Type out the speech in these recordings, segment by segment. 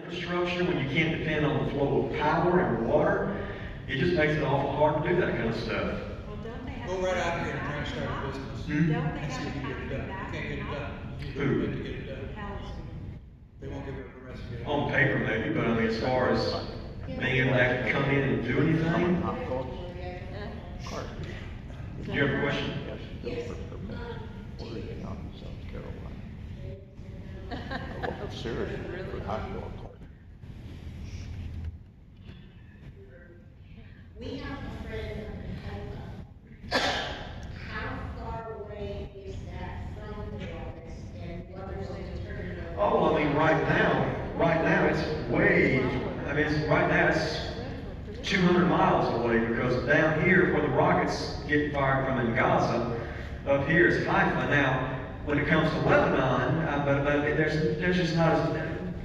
infrastructure, when you can't depend on the flow of power and water, it just makes it awful hard to do that kind of stuff. Well, don't they have Go right out here and try to start a business. Hmm? Don't they And see have if to you kind get of it done. get You can't get it done. You Who? need to get it done. Palestine? They won't give it a permit to get it. On paper maybe, but I mean, as far as being able to actually come in and do anything. Do you have a question? Yes. South Carolina. Seriously, for hot dog cart. We have a friend in Haifa. How far away is that from the office, and what are they determining? Oh, I mean, right now it's way, I mean, right now it's 200 miles away, because down here where the rockets get fired from in Gaza, up here is Haifa. Now, when it comes to Lebanon, but there's just not as,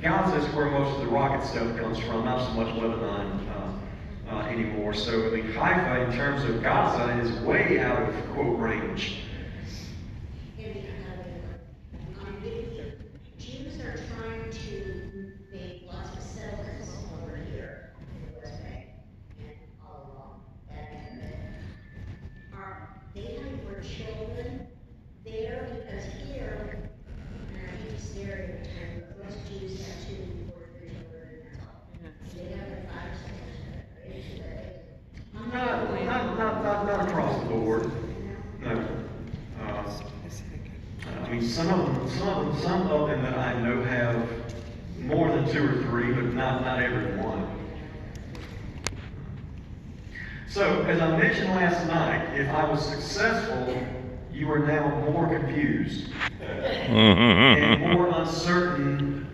Gaza is where most of the rocket stuff comes from, not so much Lebanon anymore. So, I mean, Haifa in terms of Gaza is way out of quote range. Jews are trying to make lots of settlements over here in the West Bank and all along that area. Are they having more children there? Because here, and I hate to stereotype, but most Jews have 2 or 3 children, and that's all. They have like 5 or 6 children. Not across the board. No. I mean, some of them that I know have more than 2 or 3, but not every one. So, as I mentioned last night, if I was successful, you are now more confused and more uncertain.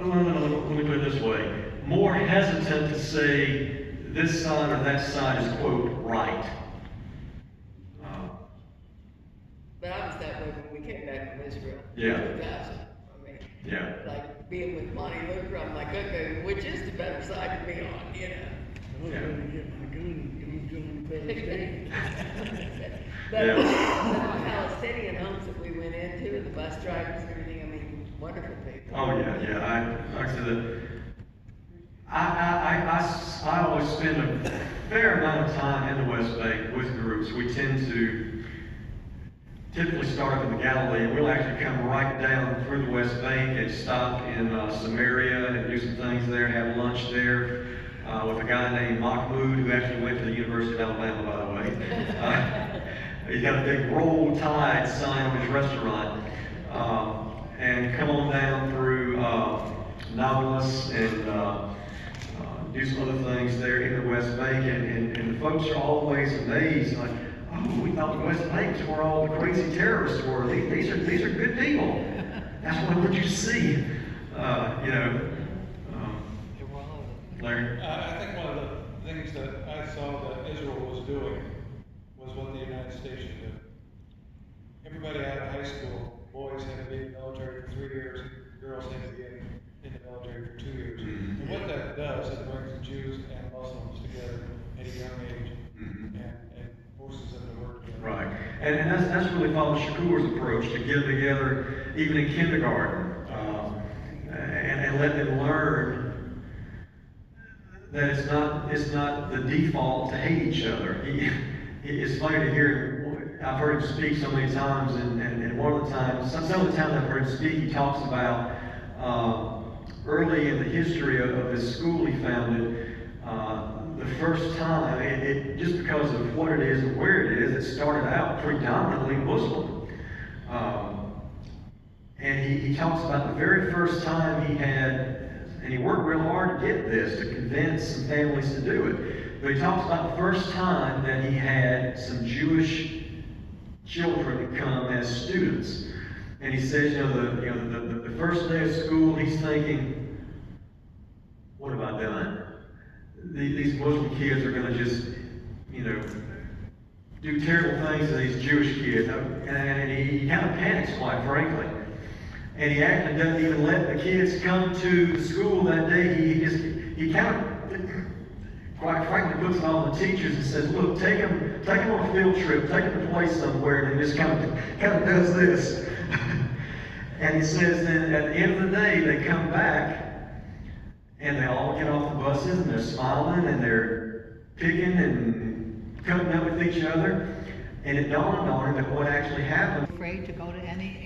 Let me put it this way: more hesitant to say this side or that side is quote right. But I was that way when we came back from Israel. Yeah. Gaza. I mean, Yeah. like being with Monty Luther, I'm like, okay, which is the better side to be on, you know? I was going to get my gun and join Palestine. But Yeah. the Palestinian homes that we went into, and the bus drivers and everything, I mean, wonderful people. Oh yeah. Like I said, I always spend a fair amount of time in the West Bank with groups. We tend to typically start up in the Galilee. We'll actually come right down through the West Bank and stop in Samaria and do some things there, have lunch there with a guy named Mahmoud, who actually went to the University of Alabama, by the way. He's got a big Roll Tide sign on his restaurant. And come on down through Nablus and do some other things there in the West Bank. And the folks are always amazed, like, oh, we thought the West Bank was where all the crazy terrorists were. These are good people. That's what I want you to see. You know. Larry? I think one of the things that I saw that Israel was doing was what the United States should do. Everybody out of high school, boys had to be in the military for 3 years, girls had to be in the military for 2 years. Mm-hmm. And what that does, it brings the Jews and Muslims together at a young age and forces them to work together. Right. And that's really Father Shakur's approach, to get them together even in kindergarten and let them learn that it's not the default to hate each other. It's funny to hear, I've heard him speak so many times, and one of the times, some of the times I've heard him speak, he talks about early in the history of his school he founded, the first time, just because of what it is and where it is, it started out predominantly Muslim. And he talks about the very first time he had, and he worked real hard to get this, to convince some families to do it. But he talks about the first time that he had some Jewish children come as students. And he says, the first day of school, he's thinking, what have I done? These Muslim kids are going to just, do terrible things to these Jewish kids. And he kind of panics, quite frankly. And he actually doesn't even let the kids come to the school that day. He kind of, quite frankly, puts it on the teachers and says, look, take them on a field trip, take them to play somewhere, and he just kind of does this. And he says then at the end of the day, they come back, And they all get off the buses and they're smiling and they're picking and cutting up with each other. And it dawned on her that what actually happened Afraid to go to any